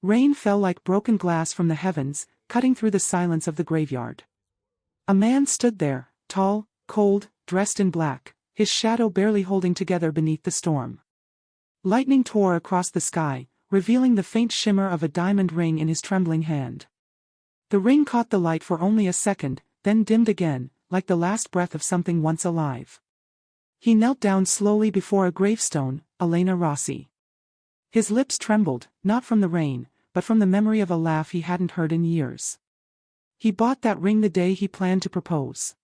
Rain fell like broken glass from the heavens, cutting through the silence of the graveyard. A man stood there, tall, cold, dressed in black, his shadow barely holding together beneath the storm. Lightning tore across the sky, revealing the faint shimmer of a diamond ring in his trembling hand. The ring caught the light for only a second, then dimmed again, like the last breath of something once alive. He knelt down slowly before a gravestone, Elena Rossi. His lips trembled, not from the rain, but from the memory of a laugh he hadn't heard in years. He bought that ring the day he planned to propose.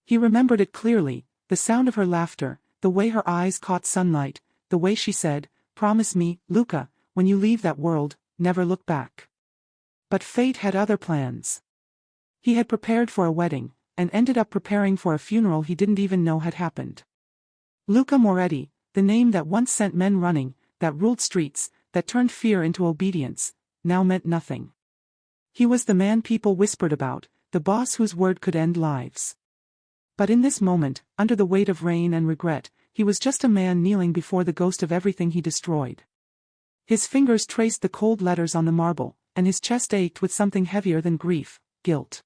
He remembered it clearly, the sound of her laughter, the way her eyes caught sunlight, the way she said, "Promise me, Luca, when you leave that world, never look back." But fate had other plans. He had prepared for a wedding, and ended up preparing for a funeral he didn't even know had happened. Luca Moretti, the name that once sent men running, that ruled streets, that turned fear into obedience, now meant nothing. He was the man people whispered about, the boss whose word could end lives. But in this moment, under the weight of rain and regret, he was just a man kneeling before the ghost of everything he destroyed. His fingers traced the cold letters on the marble, and his chest ached with something heavier than grief, guilt.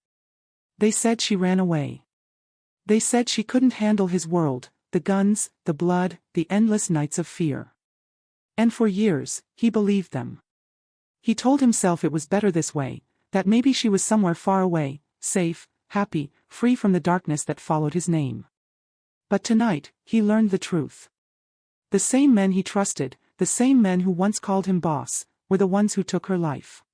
They said she ran away. They said she couldn't handle his world, the guns, the blood, the endless nights of fear. And for years, he believed them. He told himself it was better this way, that maybe she was somewhere far away, safe, happy, free from the darkness that followed his name. But tonight, he learned the truth. The same men he trusted, the same men who once called him boss, were the ones who took her life.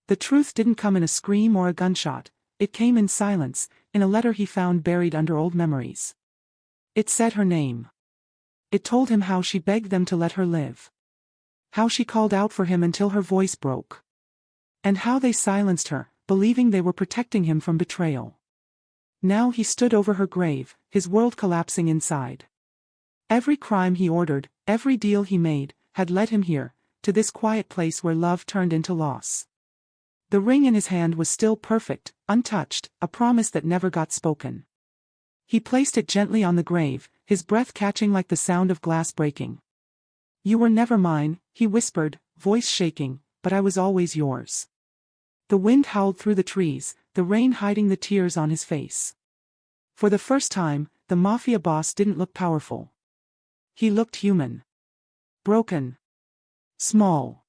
The truth didn't come in a scream or a gunshot, it came in silence, in a letter he found buried under old memories. It said her name. It told him how she begged them to let her live. How she called out for him until her voice broke. And how they silenced her, believing they were protecting him from betrayal. Now he stood over her grave, his world collapsing inside. Every crime he ordered, every deal he made, had led him here, to this quiet place where love turned into loss. The ring in his hand was still perfect, untouched, a promise that never got spoken. He placed it gently on the grave, his breath catching like the sound of glass breaking. "You were never mine," he whispered, voice shaking, "but I was always yours." The wind howled through the trees, the rain hiding the tears on his face. For the first time, the Mafia boss didn't look powerful. He looked human. Broken. Small.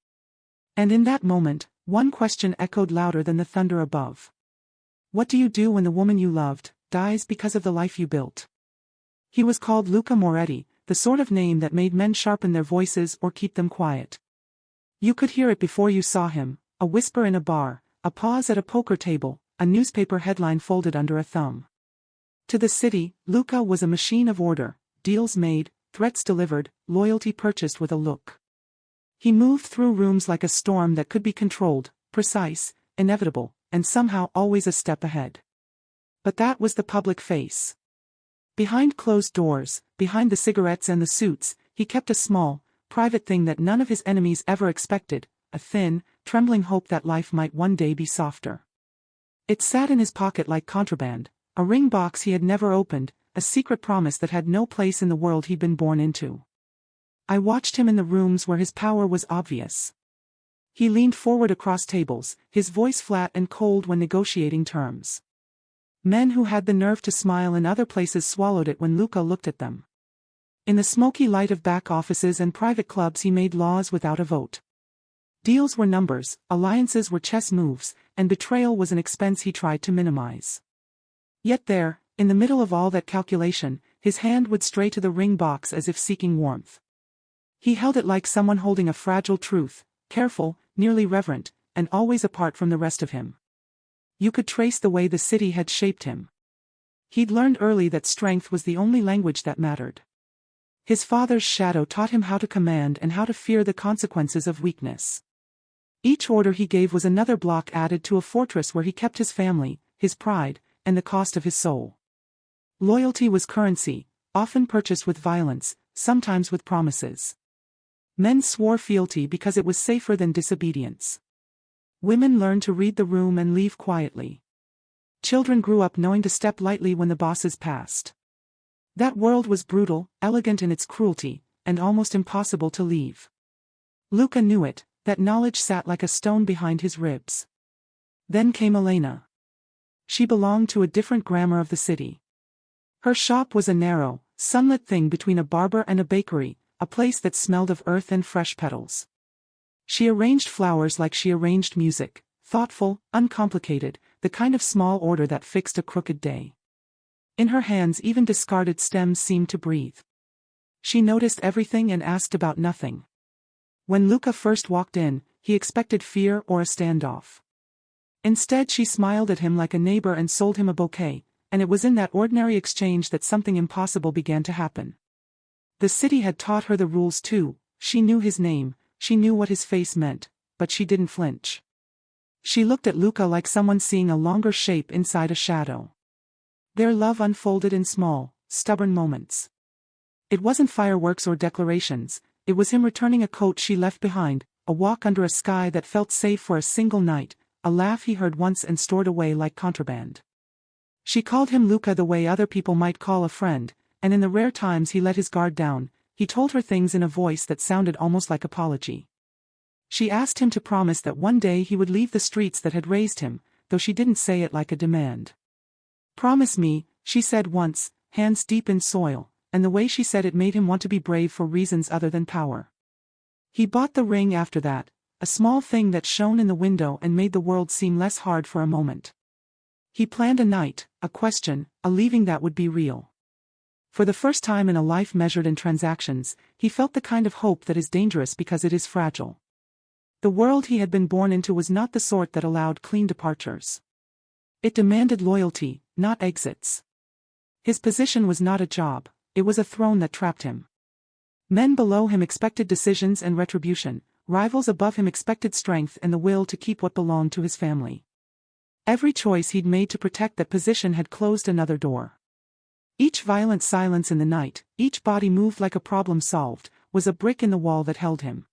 And in that moment, one question echoed louder than the thunder above. What do you do when the woman you loved dies because of the life you built? He was called Luca Moretti, the sort of name that made men sharpen their voices or keep them quiet. You could hear it before you saw him, a whisper in a bar, a pause at a poker table, a newspaper headline folded under a thumb. To the city, Luca was a machine of order, deals made, threats delivered, loyalty purchased with a look. He moved through rooms like a storm that could be controlled, precise, inevitable, and somehow always a step ahead. But that was the public face. Behind closed doors, behind the cigarettes and the suits, he kept a small, private thing that none of his enemies ever expected, a thin, trembling hope that life might one day be softer. It sat in his pocket like contraband, a ring box he had never opened, a secret promise that had no place in the world he'd been born into. I watched him in the rooms where his power was obvious. He leaned forward across tables, his voice flat and cold when negotiating terms. Men who had the nerve to smile in other places swallowed it when Luca looked at them. In the smoky light of back offices and private clubs he made laws without a vote. Deals were numbers, alliances were chess moves, and betrayal was an expense he tried to minimize. Yet there, in the middle of all that calculation, his hand would stray to the ring box as if seeking warmth. He held it like someone holding a fragile truth, careful, nearly reverent, and always apart from the rest of him. You could trace the way the city had shaped him. He'd learned early that strength was the only language that mattered. His father's shadow taught him how to command and how to fear the consequences of weakness. Each order he gave was another block added to a fortress where he kept his family, his pride, and the cost of his soul. Loyalty was currency, often purchased with violence, sometimes with promises. Men swore fealty because it was safer than disobedience. Women learned to read the room and leave quietly. Children grew up knowing to step lightly when the bosses passed. That world was brutal, elegant in its cruelty, and almost impossible to leave. Luca knew it, that knowledge sat like a stone behind his ribs. Then came Elena. She belonged to a different grammar of the city. Her shop was a narrow, sunlit thing between a barber and a bakery, a place that smelled of earth and fresh petals. She arranged flowers like she arranged music, thoughtful, uncomplicated, the kind of small order that fixed a crooked day. In her hands even discarded stems seemed to breathe. She noticed everything and asked about nothing. When Luca first walked in, he expected fear or a standoff. Instead she smiled at him like a neighbor and sold him a bouquet, and it was in that ordinary exchange that something impossible began to happen. The city had taught her the rules too. She knew his name, she knew what his face meant, but she didn't flinch. She looked at Luca like someone seeing a longer shape inside a shadow. Their love unfolded in small, stubborn moments. It wasn't fireworks or declarations, it was him returning a coat she left behind, a walk under a sky that felt safe for a single night, a laugh he heard once and stored away like contraband. She called him Luca the way other people might call a friend, and in the rare times he let his guard down, he told her things in a voice that sounded almost like apology. She asked him to promise that one day he would leave the streets that had raised him, though she didn't say it like a demand. "Promise me," she said once, hands deep in soil, and the way she said it made him want to be brave for reasons other than power. He bought the ring after that, a small thing that shone in the window and made the world seem less hard for a moment. He planned a night, a question, a leaving that would be real. For the first time in a life measured in transactions, he felt the kind of hope that is dangerous because it is fragile. The world he had been born into was not the sort that allowed clean departures. It demanded loyalty, not exits. His position was not a job, it was a throne that trapped him. Men below him expected decisions and retribution, rivals above him expected strength and the will to keep what belonged to his family. Every choice he'd made to protect that position had closed another door. Each violent silence in the night, each body moved like a problem solved, was a brick in the wall that held him.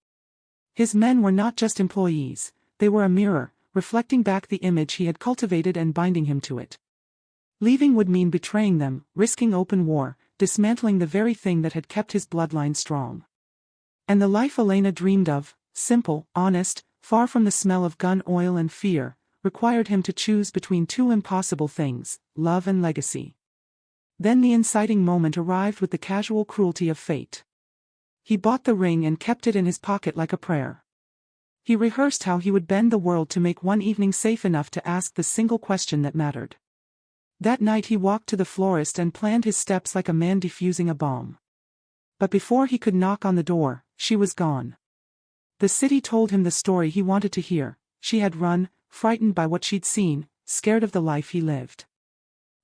His men were not just employees, they were a mirror, reflecting back the image he had cultivated and binding him to it. Leaving would mean betraying them, risking open war, dismantling the very thing that had kept his bloodline strong. And the life Elena dreamed of, simple, honest, far from the smell of gun oil and fear, required him to choose between two impossible things, love and legacy. Then the inciting moment arrived with the casual cruelty of fate. He bought the ring and kept it in his pocket like a prayer. He rehearsed how he would bend the world to make one evening safe enough to ask the single question that mattered. That night he walked to the florist and planned his steps like a man defusing a bomb. But before he could knock on the door, she was gone. The city told him the story he wanted to hear. She had run, frightened by what she'd seen, scared of the life he lived.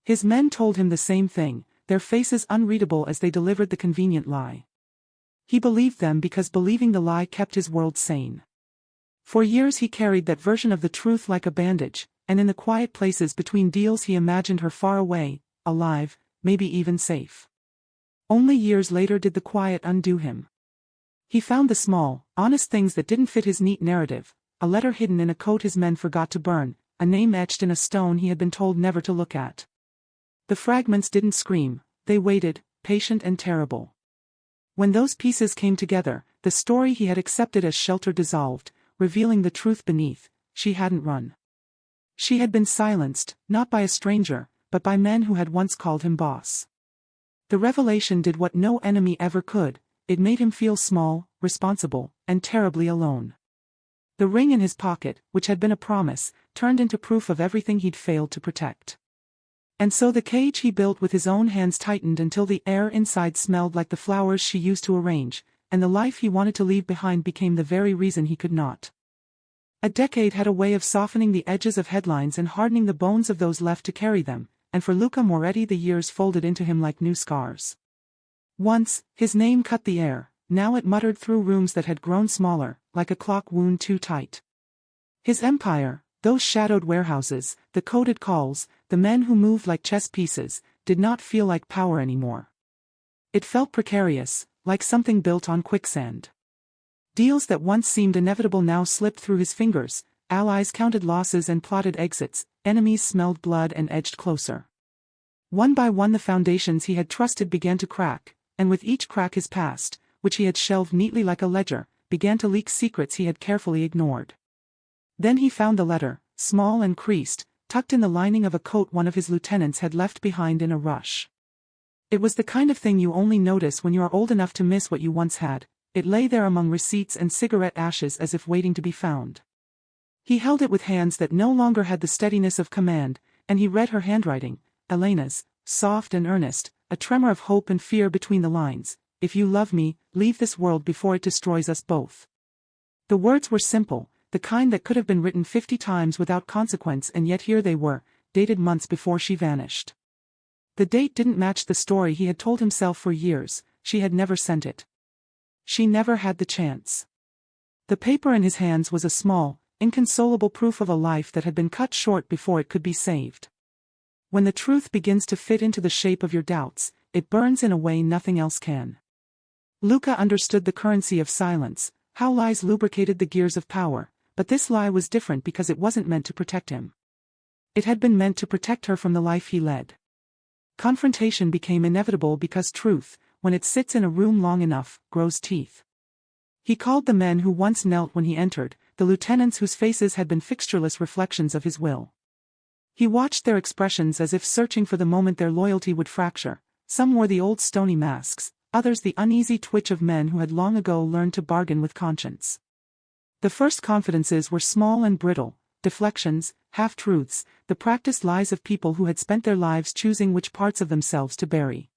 His men told him the same thing, their faces unreadable as they delivered the convenient lie. He believed them because believing the lie kept his world sane. For years he carried that version of the truth like a bandage, and in the quiet places between deals he imagined her far away, alive, maybe even safe. Only years later did the quiet undo him. He found the small, honest things that didn't fit his neat narrative, a letter hidden in a coat his men forgot to burn, a name etched in a stone he had been told never to look at. The fragments didn't scream, they waited, patient and terrible. When those pieces came together, the story he had accepted as shelter dissolved, revealing the truth beneath. She hadn't run. She had been silenced, not by a stranger, but by men who had once called him boss. The revelation did what no enemy ever could, it made him feel small, responsible, and terribly alone. The ring in his pocket, which had been a promise, turned into proof of everything he'd failed to protect. And so the cage he built with his own hands tightened until the air inside smelled like the flowers she used to arrange, and the life he wanted to leave behind became the very reason he could not. A decade had a way of softening the edges of headlines and hardening the bones of those left to carry them, and for Luca Moretti the years folded into him like new scars. Once, his name cut the air, now it muttered through rooms that had grown smaller, like a clock wound too tight. His empire, those shadowed warehouses, the coded calls, the men who moved like chess pieces, did not feel like power anymore. It felt precarious, like something built on quicksand. Deals that once seemed inevitable now slipped through his fingers, allies counted losses and plotted exits, enemies smelled blood and edged closer. One by one the foundations he had trusted began to crack, and with each crack his past, which he had shelved neatly like a ledger, began to leak secrets he had carefully ignored. Then he found the letter, small and creased, tucked in the lining of a coat one of his lieutenants had left behind in a rush. It was the kind of thing you only notice when you are old enough to miss what you once had. It lay there among receipts and cigarette ashes as if waiting to be found. He held it with hands that no longer had the steadiness of command, and he read her handwriting, Elena's, soft and earnest, a tremor of hope and fear between the lines. If you love me, leave this world before it destroys us both. The words were simple, the kind that could have been written 50 times without consequence, and yet here they were, dated months before she vanished. The date didn't match the story he had told himself for years. She had never sent it. She never had the chance. The paper in his hands was a small, inconsolable proof of a life that had been cut short before it could be saved. When the truth begins to fit into the shape of your doubts, it burns in a way nothing else can. Luca understood the currency of silence, how lies lubricated the gears of power, but this lie was different because it wasn't meant to protect him. It had been meant to protect her from the life he led. Confrontation became inevitable because truth, when it sits in a room long enough, grows teeth. He called the men who once knelt when he entered, the lieutenants whose faces had been fixtureless reflections of his will. He watched their expressions as if searching for the moment their loyalty would fracture. Some wore the old stony masks, others the uneasy twitch of men who had long ago learned to bargain with conscience. The first confidences were small and brittle, deflections, half-truths, the practiced lies of people who had spent their lives choosing which parts of themselves to bury.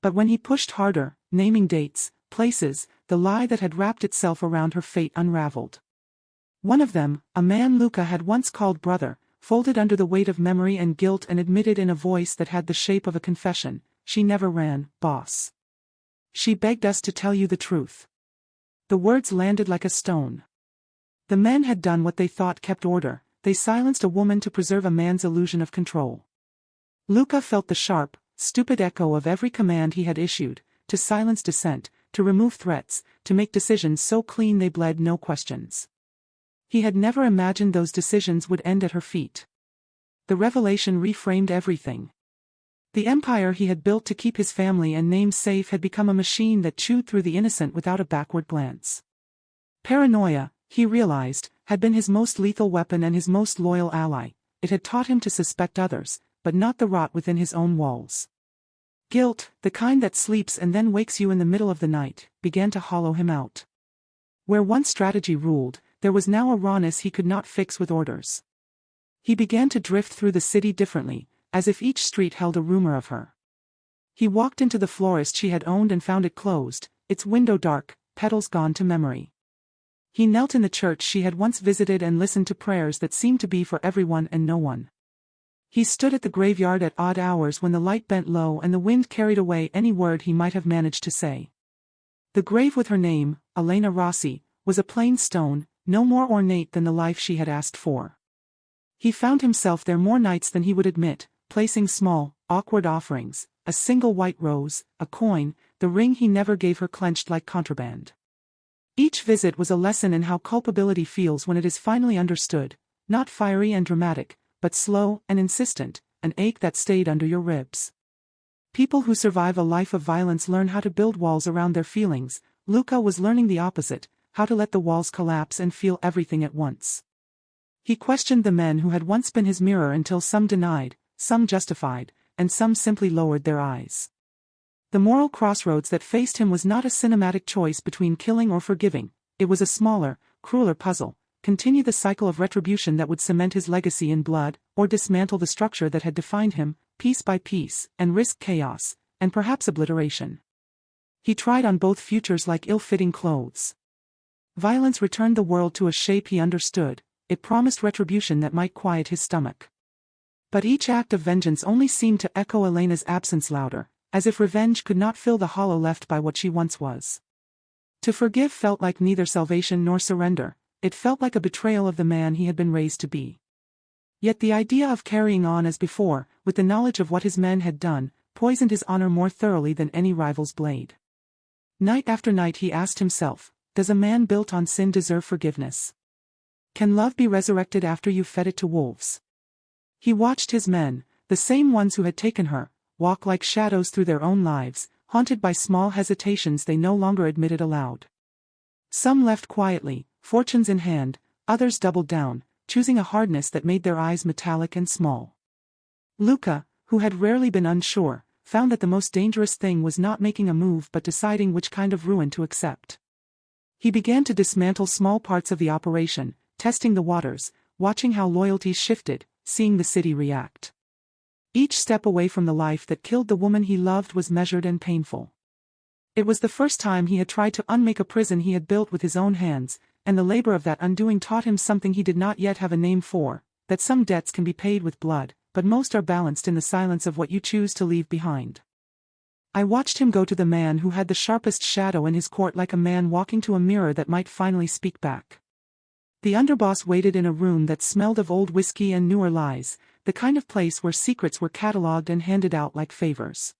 But when he pushed harder, naming dates, places, the lie that had wrapped itself around her fate unraveled. One of them, a man Luca had once called brother, folded under the weight of memory and guilt and admitted in a voice that had the shape of a confession, "She never ran, boss. She begged us to tell you the truth." The words landed like a stone. The men had done what they thought kept order, they silenced a woman to preserve a man's illusion of control. Luca felt the sharp, stupid echo of every command he had issued, to silence dissent, to remove threats, to make decisions so clean they bled no questions. He had never imagined those decisions would end at her feet. The revelation reframed everything. The empire he had built to keep his family and name safe had become a machine that chewed through the innocent without a backward glance. Paranoia, he realized, had been his most lethal weapon and his most loyal ally. It had taught him to suspect others, but not the rot within his own walls. Guilt, the kind that sleeps and then wakes you in the middle of the night, began to hollow him out. Where once strategy ruled, there was now a rawness he could not fix with orders. He began to drift through the city differently, as if each street held a rumor of her. He walked into the florist she had owned and found it closed, its window dark, petals gone to memory. He knelt in the church she had once visited and listened to prayers that seemed to be for everyone and no one. He stood at the graveyard at odd hours when the light bent low and the wind carried away any word he might have managed to say. The grave with her name, Elena Rossi, was a plain stone, no more ornate than the life she had asked for. He found himself there more nights than he would admit, placing small, awkward offerings, a single white rose, a coin, the ring he never gave her clenched like contraband. Each visit was a lesson in how culpability feels when it is finally understood, not fiery and dramatic, but slow and insistent, an ache that stayed under your ribs. People who survive a life of violence learn how to build walls around their feelings. Luca was learning the opposite, how to let the walls collapse and feel everything at once. He questioned the men who had once been his mirror until some denied, some justified, and some simply lowered their eyes. The moral crossroads that faced him was not a cinematic choice between killing or forgiving, it was a smaller, crueler puzzle: continue the cycle of retribution that would cement his legacy in blood, or dismantle the structure that had defined him, piece by piece, and risk chaos, and perhaps obliteration. He tried on both futures like ill-fitting clothes. Violence returned the world to a shape he understood, it promised retribution that might quiet his stomach. But each act of vengeance only seemed to echo Elena's absence louder, as if revenge could not fill the hollow left by what she once was. To forgive felt like neither salvation nor surrender, it felt like a betrayal of the man he had been raised to be. Yet the idea of carrying on as before, with the knowledge of what his men had done, poisoned his honor more thoroughly than any rival's blade. Night after night he asked himself, does a man built on sin deserve forgiveness? Can love be resurrected after you've fed it to wolves? He watched his men, the same ones who had taken her, walk like shadows through their own lives, haunted by small hesitations they no longer admitted aloud. Some left quietly, fortunes in hand, others doubled down, choosing a hardness that made their eyes metallic and small. Luca, who had rarely been unsure, found that the most dangerous thing was not making a move but deciding which kind of ruin to accept. He began to dismantle small parts of the operation, testing the waters, watching how loyalties shifted, seeing the city react. Each step away from the life that killed the woman he loved was measured and painful. It was the first time he had tried to unmake a prison he had built with his own hands, and the labor of that undoing taught him something he did not yet have a name for, that some debts can be paid with blood, but most are balanced in the silence of what you choose to leave behind. I watched him go to the man who had the sharpest shadow in his court like a man walking to a mirror that might finally speak back. The underboss waited in a room that smelled of old whiskey and newer lies, the kind of place where secrets were catalogued and handed out like favors.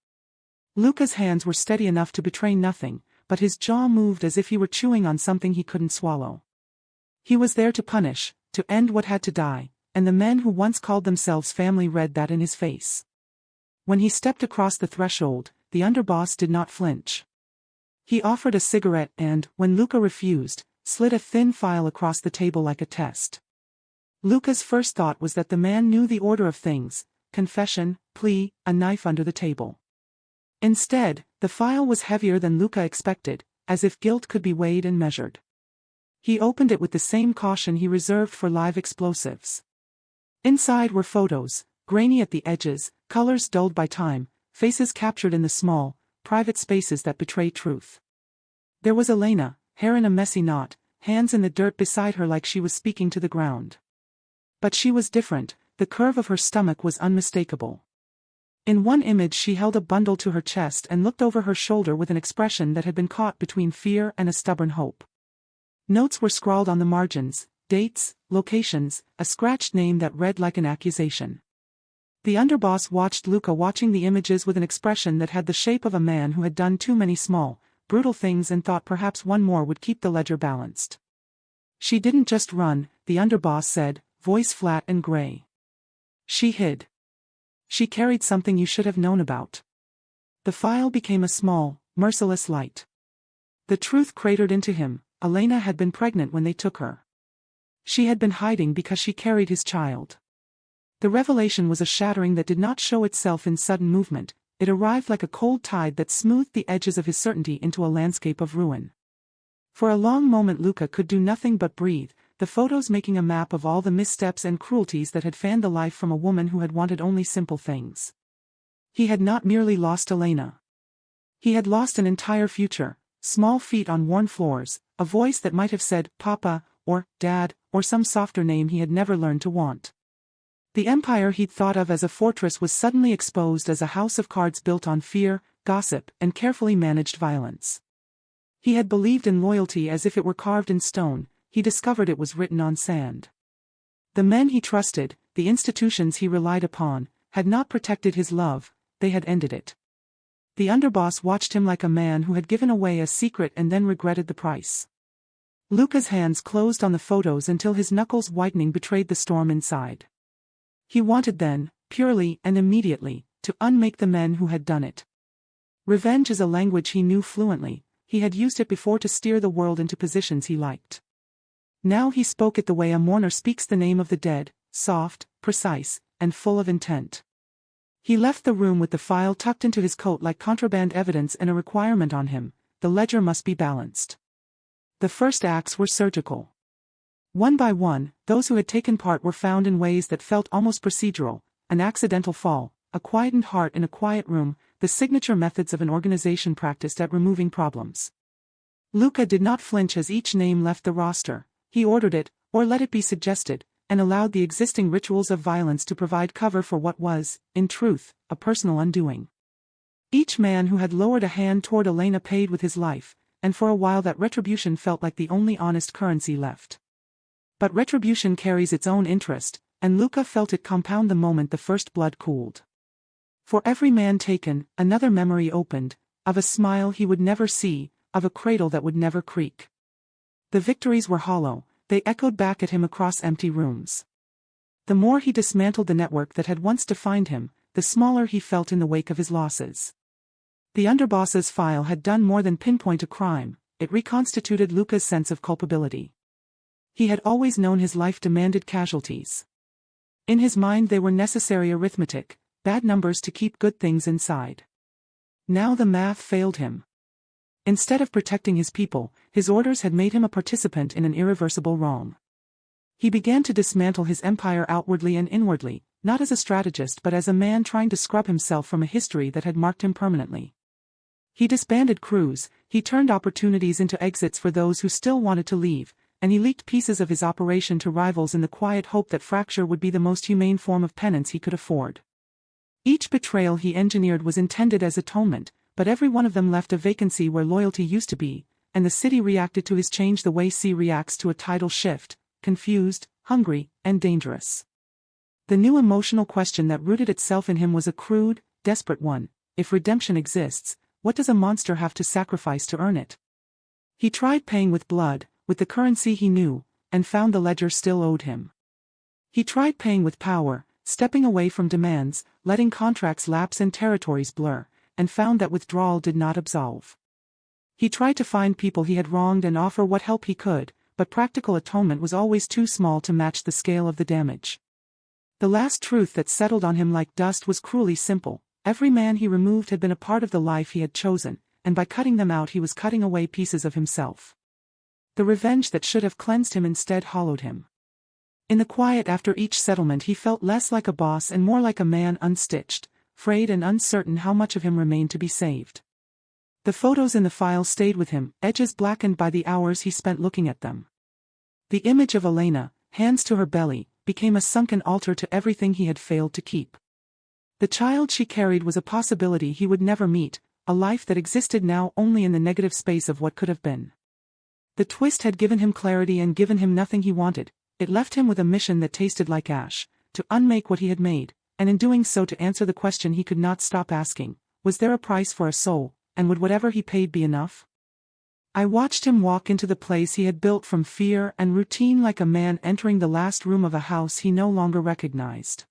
Luca's hands were steady enough to betray nothing, but his jaw moved as if he were chewing on something he couldn't swallow. He was there to punish, to end what had to die, and the men who once called themselves family read that in his face. When he stepped across the threshold, the underboss did not flinch. He offered a cigarette and, when Luca refused, slid a thin file across the table like a test. Luca's first thought was that the man knew the order of things: confession, plea, a knife under the table. Instead, the file was heavier than Luca expected, as if guilt could be weighed and measured. He opened it with the same caution he reserved for live explosives. Inside were photos, grainy at the edges, colors dulled by time, faces captured in the small, private spaces that betray truth. There was Elena, hair in a messy knot, hands in the dirt beside her like she was speaking to the ground. But she was different, the curve of her stomach was unmistakable. In one image she held a bundle to her chest and looked over her shoulder with an expression that had been caught between fear and a stubborn hope. Notes were scrawled on the margins, dates, locations, a scratched name that read like an accusation. The underboss watched Luca watching the images with an expression that had the shape of a man who had done too many small, brutal things and thought perhaps one more would keep the ledger balanced. She didn't just run, the underboss said, voice flat and gray. She hid. She carried something you should have known about. The file became a small, merciless light. The truth cratered into him: Elena had been pregnant when they took her. She had been hiding because she carried his child. The revelation was a shattering that did not show itself in sudden movement, it arrived like a cold tide that smoothed the edges of his certainty into a landscape of ruin. For a long moment Luca could do nothing but breathe, the photos making a map of all the missteps and cruelties that had fanned the life from a woman who had wanted only simple things. He had not merely lost Elena. He had lost an entire future: small feet on worn floors, a voice that might have said, Papa, or Dad, or some softer name he had never learned to want. The empire he'd thought of as a fortress was suddenly exposed as a house of cards built on fear, gossip, and carefully managed violence. He had believed in loyalty as if it were carved in stone. He discovered it was written on sand. The men he trusted, the institutions he relied upon, had not protected his love, they had ended it. The underboss watched him like a man who had given away a secret and then regretted the price. Luca's hands closed on the photos until his knuckles whitening betrayed the storm inside. He wanted then, purely and immediately, to unmake the men who had done it. Revenge is a language he knew fluently, he had used it before to steer the world into positions he liked. Now he spoke it the way a mourner speaks the name of the dead, soft, precise, and full of intent. He left the room with the file tucked into his coat like contraband evidence and a requirement on him: the ledger must be balanced. The first acts were surgical. One by one, those who had taken part were found in ways that felt almost procedural: an accidental fall, a quietened heart in a quiet room, the signature methods of an organization practiced at removing problems. Luca did not flinch as each name left the roster. He ordered it, or let it be suggested, and allowed the existing rituals of violence to provide cover for what was, in truth, a personal undoing. Each man who had lowered a hand toward Elena paid with his life, and for a while that retribution felt like the only honest currency left. But retribution carries its own interest, and Luca felt it compound the moment the first blood cooled. For every man taken, another memory opened, of a smile he would never see, of a cradle that would never creak. The victories were hollow, they echoed back at him across empty rooms. The more he dismantled the network that had once defined him, the smaller he felt in the wake of his losses. The underboss's file had done more than pinpoint a crime, it reconstituted Luca's sense of culpability. He had always known his life demanded casualties. In his mind they were necessary arithmetic, bad numbers to keep good things inside. Now the math failed him. Instead of protecting his people, his orders had made him a participant in an irreversible wrong. He began to dismantle his empire outwardly and inwardly, not as a strategist but as a man trying to scrub himself from a history that had marked him permanently. He disbanded crews, he turned opportunities into exits for those who still wanted to leave, and he leaked pieces of his operation to rivals in the quiet hope that fracture would be the most humane form of penance he could afford. Each betrayal he engineered was intended as atonement, but every one of them left a vacancy where loyalty used to be, and the city reacted to his change the way sea reacts to a tidal shift, confused, hungry, and dangerous. The new emotional question that rooted itself in him was a crude, desperate one: if redemption exists, what does a monster have to sacrifice to earn it? He tried paying with blood, with the currency he knew, and found the ledger still owed him. He tried paying with power, stepping away from demands, letting contracts lapse and territories blur, and found that withdrawal did not absolve. He tried to find people he had wronged and offer what help he could, but practical atonement was always too small to match the scale of the damage. The last truth that settled on him like dust was cruelly simple: every man he removed had been a part of the life he had chosen, and by cutting them out he was cutting away pieces of himself. The revenge that should have cleansed him instead hollowed him. In the quiet after each settlement he felt less like a boss and more like a man unstitched, frayed and uncertain how much of him remained to be saved. The photos in the file stayed with him, edges blackened by the hours he spent looking at them. The image of Elena, hands to her belly, became a sunken altar to everything he had failed to keep. The child she carried was a possibility he would never meet, a life that existed now only in the negative space of what could have been. The twist had given him clarity and given him nothing he wanted. It left him with a mission that tasted like ash: to unmake what he had made, and in doing so to answer the question he could not stop asking: was there a price for a soul, and would whatever he paid be enough? I watched him walk into the place he had built from fear and routine like a man entering the last room of a house he no longer recognized.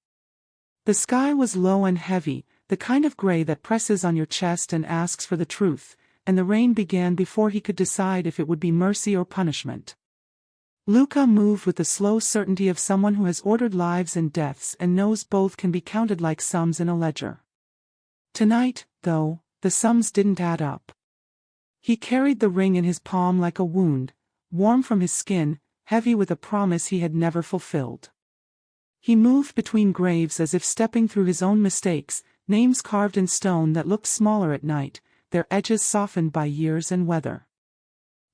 The sky was low and heavy, the kind of gray that presses on your chest and asks for the truth, and the rain began before he could decide if it would be mercy or punishment. Luca moved with the slow certainty of someone who has ordered lives and deaths and knows both can be counted like sums in a ledger. Tonight, though, the sums didn't add up. He carried the ring in his palm like a wound, warm from his skin, heavy with a promise he had never fulfilled. He moved between graves as if stepping through his own mistakes, names carved in stone that looked smaller at night, their edges softened by years and weather.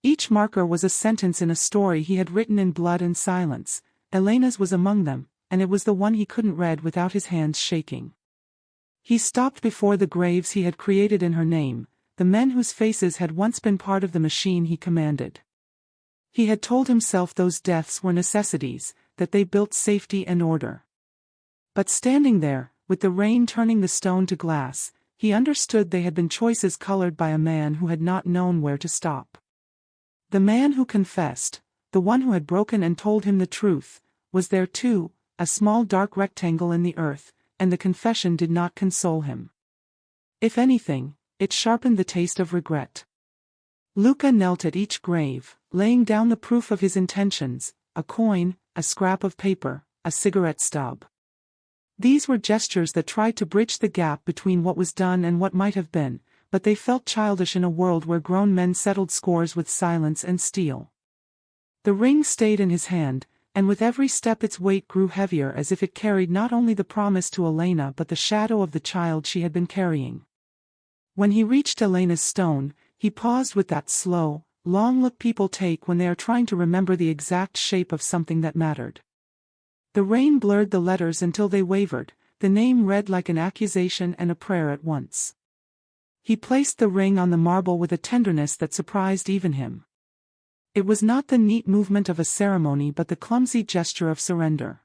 Each marker was a sentence in a story he had written in blood and silence. Elena's was among them, and it was the one he couldn't read without his hands shaking. He stopped before the graves he had created in her name, the men whose faces had once been part of the machine he commanded. He had told himself those deaths were necessities, that they built safety and order. But standing there, with the rain turning the stone to glass, he understood they had been choices colored by a man who had not known where to stop. The man who confessed, the one who had broken and told him the truth, was there too, a small dark rectangle in the earth, and the confession did not console him. If anything, it sharpened the taste of regret. Luca knelt at each grave, laying down the proof of his intentions: a coin, a scrap of paper, a cigarette stub. These were gestures that tried to bridge the gap between what was done and what might have been, but they felt childish in a world where grown men settled scores with silence and steel. The ring stayed in his hand, and with every step its weight grew heavier as if it carried not only the promise to Elena but the shadow of the child she had been carrying. When he reached Elena's stone, he paused with that slow, long look people take when they are trying to remember the exact shape of something that mattered. The rain blurred the letters until they wavered, the name read like an accusation and a prayer at once. He placed the ring on the marble with a tenderness that surprised even him. It was not the neat movement of a ceremony but the clumsy gesture of surrender.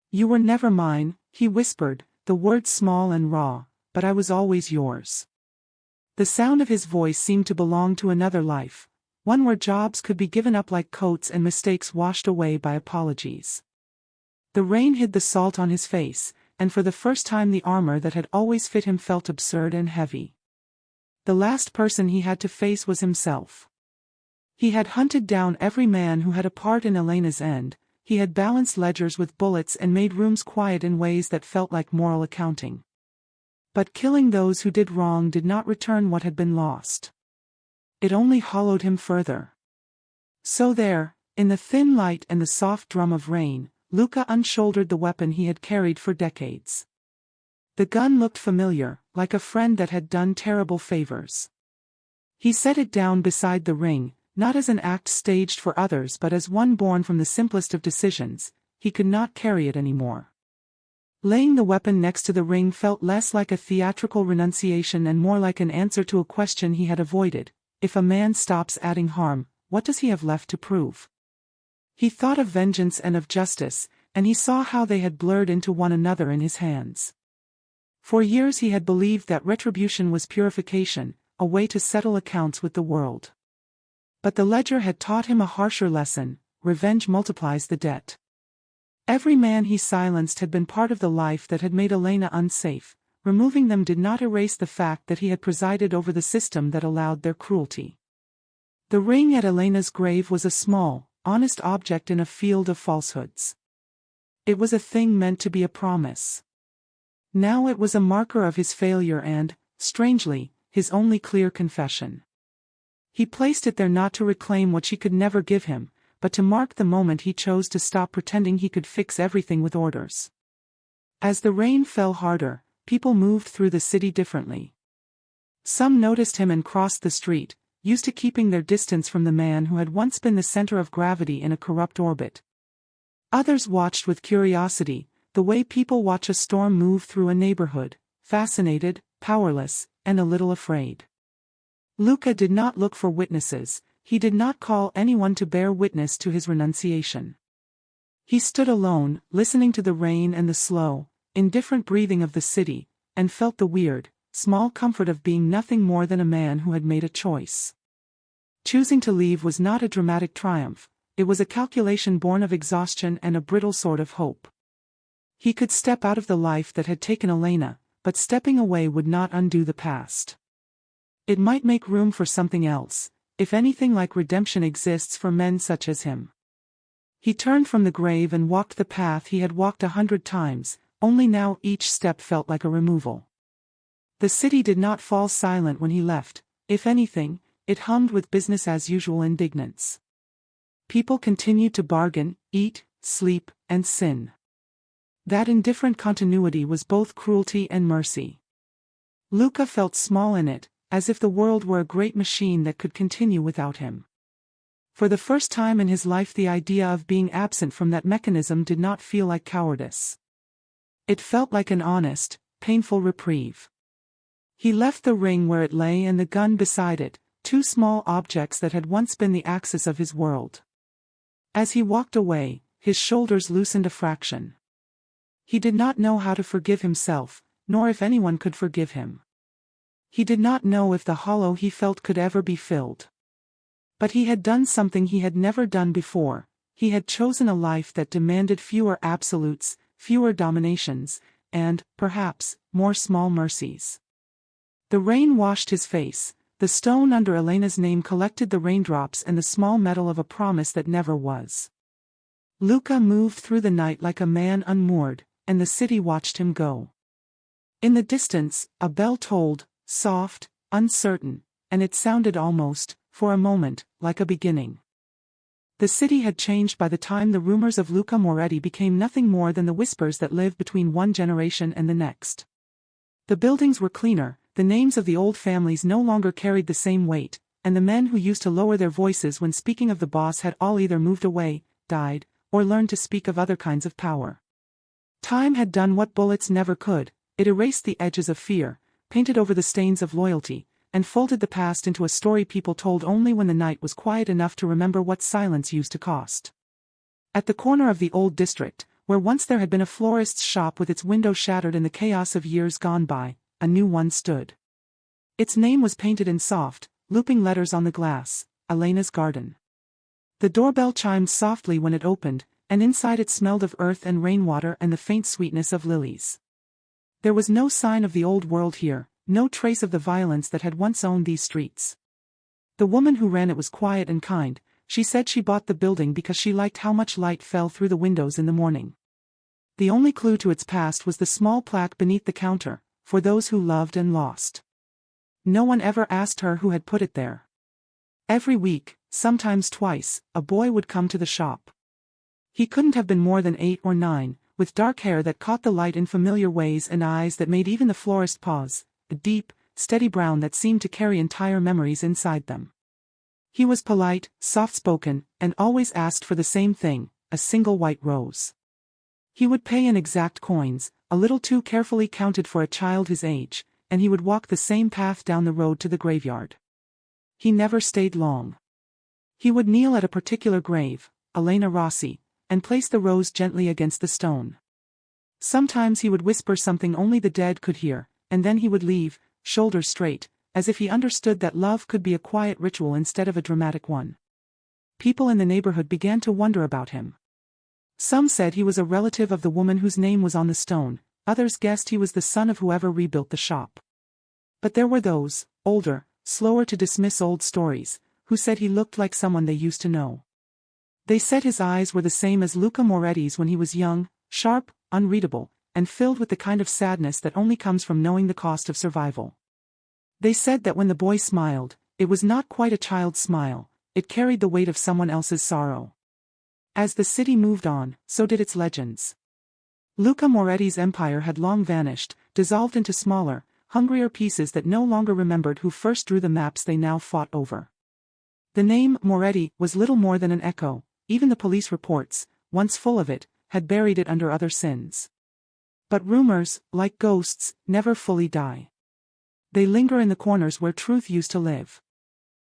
"You were never mine," he whispered, the words small and raw, "but I was always yours." The sound of his voice seemed to belong to another life, one where jobs could be given up like coats and mistakes washed away by apologies. The rain hid the salt on his face, and for the first time the armor that had always fit him felt absurd and heavy. The last person he had to face was himself. He had hunted down every man who had a part in Elena's end, he had balanced ledgers with bullets and made rooms quiet in ways that felt like moral accounting. But killing those who did wrong did not return what had been lost. It only hollowed him further. So there, in the thin light and the soft drum of rain, Luca unshouldered the weapon he had carried for decades. The gun looked familiar, like a friend that had done terrible favors. He set it down beside the ring, not as an act staged for others but as one born from the simplest of decisions. He could not carry it anymore. Laying the weapon next to the ring felt less like a theatrical renunciation and more like an answer to a question he had avoided. If a man stops adding harm, what does he have left to prove? He thought of vengeance and of justice, and he saw how they had blurred into one another in his hands. For years he had believed that retribution was purification, a way to settle accounts with the world. But the ledger had taught him a harsher lesson: revenge multiplies the debt. Every man he silenced had been part of the life that had made Elena unsafe. Removing them did not erase the fact that he had presided over the system that allowed their cruelty. The ring at Elena's grave was a small, honest object in a field of falsehoods. It was a thing meant to be a promise. Now it was a marker of his failure and, strangely, his only clear confession. He placed it there not to reclaim what she could never give him, but to mark the moment he chose to stop pretending he could fix everything with orders. As the rain fell harder, people moved through the city differently. Some noticed him and crossed the street, used to keeping their distance from the man who had once been the center of gravity in a corrupt orbit. Others watched with curiosity, the way people watch a storm move through a neighborhood, fascinated, powerless, and a little afraid. Luca did not look for witnesses, he did not call anyone to bear witness to his renunciation. He stood alone, listening to the rain and the slow, indifferent breathing of the city, and felt the weird, small comfort of being nothing more than a man who had made a choice. Choosing to leave was not a dramatic triumph, it was a calculation born of exhaustion and a brittle sort of hope. He could step out of the life that had taken Elena, but stepping away would not undo the past. It might make room for something else, if anything like redemption exists for men such as him. He turned from the grave and walked the path he had walked 100 times, only now each step felt like a removal. The city did not fall silent when he left, if anything, it hummed with business-as-usual indignance. People continued to bargain, eat, sleep, and sin. That indifferent continuity was both cruelty and mercy. Luca felt small in it, as if the world were a great machine that could continue without him. For the first time in his life the idea of being absent from that mechanism did not feel like cowardice. It felt like an honest, painful reprieve. He left the ring where it lay and the gun beside it, two small objects that had once been the axis of his world. As he walked away, his shoulders loosened a fraction. He did not know how to forgive himself, nor if anyone could forgive him. He did not know if the hollow he felt could ever be filled. But he had done something he had never done before. He had chosen a life that demanded fewer absolutes, fewer dominations, and, perhaps, more small mercies. The rain washed his face, the stone under Elena's name collected the raindrops and the small metal of a promise that never was. Luca moved through the night like a man unmoored, and the city watched him go. In the distance, a bell tolled, soft, uncertain, and it sounded almost, for a moment, like a beginning. The city had changed by the time the rumors of Luca Moretti became nothing more than the whispers that lived between one generation and the next. The buildings were cleaner, the names of the old families no longer carried the same weight, and the men who used to lower their voices when speaking of the boss had all either moved away, died, or learned to speak of other kinds of power. Time had done what bullets never could, it erased the edges of fear, painted over the stains of loyalty, and folded the past into a story people told only when the night was quiet enough to remember what silence used to cost. At the corner of the old district, where once there had been a florist's shop with its window shattered in the chaos of years gone by, a new one stood. Its name was painted in soft, looping letters on the glass, Elena's Garden. The doorbell chimed softly when it opened, and inside it smelled of earth and rainwater and the faint sweetness of lilies. There was no sign of the old world here, no trace of the violence that had once owned these streets. The woman who ran it was quiet and kind. She said she bought the building because she liked how much light fell through the windows in the morning. The only clue to its past was the small plaque beneath the counter, for those who loved and lost. No one ever asked her who had put it there. Every week, sometimes twice, a boy would come to the shop. He couldn't have been more than 8 or 9, with dark hair that caught the light in familiar ways and eyes that made even the florist pause, a deep, steady brown that seemed to carry entire memories inside them. He was polite, soft-spoken, and always asked for the same thing, a single white rose. He would pay in exact coins, a little too carefully counted for a child his age, and he would walk the same path down the road to the graveyard. He never stayed long. He would kneel at a particular grave, Elena Rossi, and place the rose gently against the stone. Sometimes he would whisper something only the dead could hear, and then he would leave, shoulders straight, as if he understood that love could be a quiet ritual instead of a dramatic one. People in the neighborhood began to wonder about him. Some said he was a relative of the woman whose name was on the stone, others guessed he was the son of whoever rebuilt the shop. But there were those, older, slower to dismiss old stories, who said he looked like someone they used to know. They said his eyes were the same as Luca Moretti's when he was young, sharp, unreadable, and filled with the kind of sadness that only comes from knowing the cost of survival. They said that when the boy smiled, it was not quite a child's smile, it carried the weight of someone else's sorrow. As the city moved on, so did its legends. Luca Moretti's empire had long vanished, dissolved into smaller, hungrier pieces that no longer remembered who first drew the maps they now fought over. The name Moretti was little more than an echo. Even the police reports, once full of it, had buried it under other sins. But rumors, like ghosts, never fully die. They linger in the corners where truth used to live.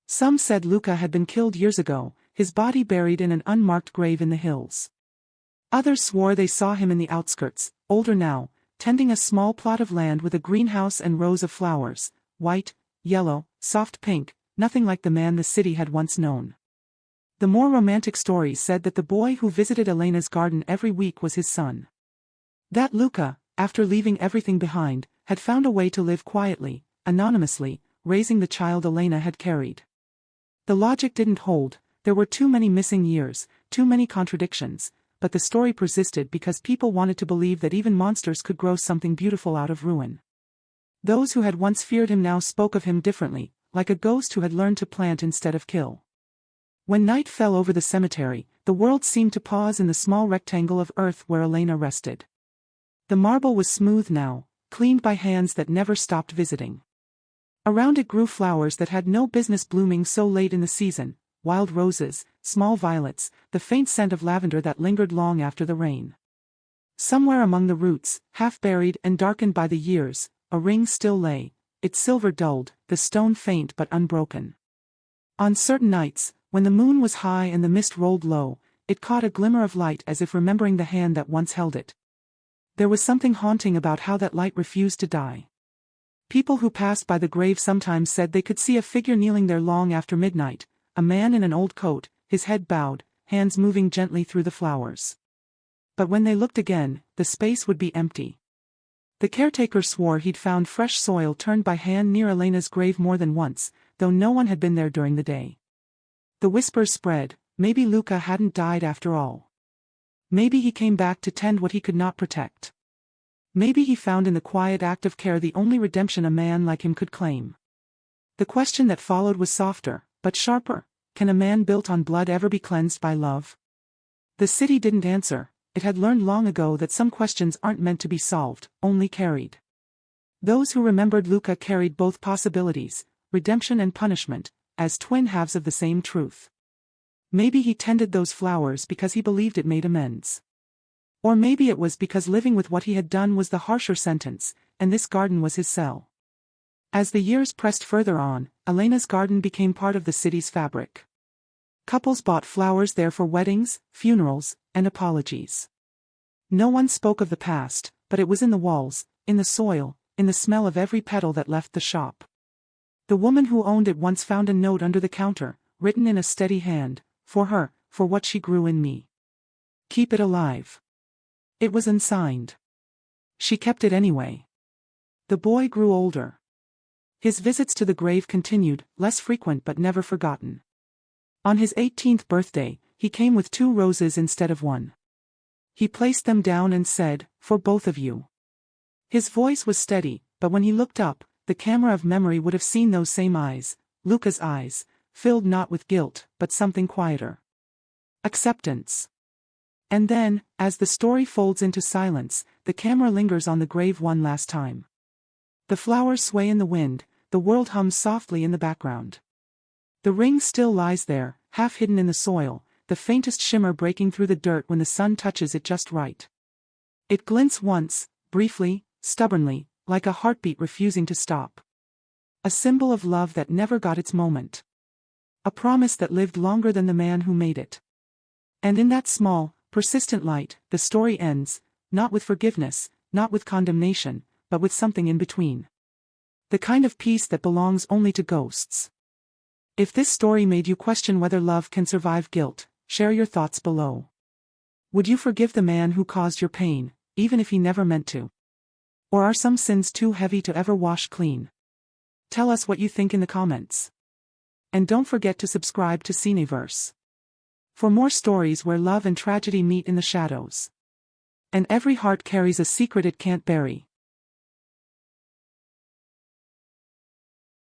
Some said Luca had been killed years ago, his body buried in an unmarked grave in the hills. Others swore they saw him in the outskirts, older now, tending a small plot of land with a greenhouse and rows of flowers, white, yellow, soft pink, nothing like the man the city had once known. The more romantic stories said that the boy who visited Elena's garden every week was his son. That Luca, after leaving everything behind, had found a way to live quietly, anonymously, raising the child Elena had carried. The logic didn't hold, there were too many missing years, too many contradictions, but the story persisted because people wanted to believe that even monsters could grow something beautiful out of ruin. Those who had once feared him now spoke of him differently, like a ghost who had learned to plant instead of kill. When night fell over the cemetery, the world seemed to pause in the small rectangle of earth where Elena rested. The marble was smooth now, cleaned by hands that never stopped visiting. Around it grew flowers that had no business blooming so late in the season, wild roses, small violets, the faint scent of lavender that lingered long after the rain. Somewhere among the roots, half buried and darkened by the years, a ring still lay, its silver dulled, the stone faint but unbroken. On certain nights, when the moon was high and the mist rolled low, it caught a glimmer of light as if remembering the hand that once held it. There was something haunting about how that light refused to die. People who passed by the grave sometimes said they could see a figure kneeling there long after midnight, a man in an old coat, his head bowed, hands moving gently through the flowers. But when they looked again, the space would be empty. The caretaker swore he'd found fresh soil turned by hand near Elena's grave more than once, though no one had been there during the day. The whispers spread, maybe Luca hadn't died after all. Maybe he came back to tend what he could not protect. Maybe he found in the quiet act of care the only redemption a man like him could claim. The question that followed was softer, but sharper. Can a man built on blood ever be cleansed by love? The city didn't answer. It had learned long ago that some questions aren't meant to be solved, only carried. Those who remembered Luca carried both possibilities, redemption and punishment, as twin halves of the same truth. Maybe he tended those flowers because he believed it made amends. Or maybe it was because living with what he had done was the harsher sentence, and this garden was his cell. As the years pressed further on, Elena's garden became part of the city's fabric. Couples bought flowers there for weddings, funerals, and apologies. No one spoke of the past, but it was in the walls, in the soil, in the smell of every petal that left the shop. The woman who owned it once found a note under the counter, written in a steady hand, for her, for what she grew in me. Keep it alive. It was unsigned. She kept it anyway. The boy grew older. His visits to the grave continued, less frequent but never forgotten. On his 18th birthday, he came with 2 roses instead of 1. He placed them down and said, "For both of you." His voice was steady, but when he looked up, the camera of memory would have seen those same eyes, Luca's eyes, filled not with guilt, but something quieter. Acceptance. And then, as the story folds into silence, the camera lingers on the grave one last time. The flowers sway in the wind, the world hums softly in the background. The ring still lies there, half hidden in the soil, the faintest shimmer breaking through the dirt when the sun touches it just right. It glints once, briefly, stubbornly, like a heartbeat refusing to stop. A symbol of love that never got its moment. A promise that lived longer than the man who made it. And in that small, persistent light, the story ends, not with forgiveness, not with condemnation, but with something in between. The kind of peace that belongs only to ghosts. If this story made you question whether love can survive guilt, share your thoughts below. Would you forgive the man who caused your pain, even if he never meant to? Or are some sins too heavy to ever wash clean? Tell us what you think in the comments. And don't forget to subscribe to CineVerse. For more stories where love and tragedy meet in the shadows. And every heart carries a secret it can't bury.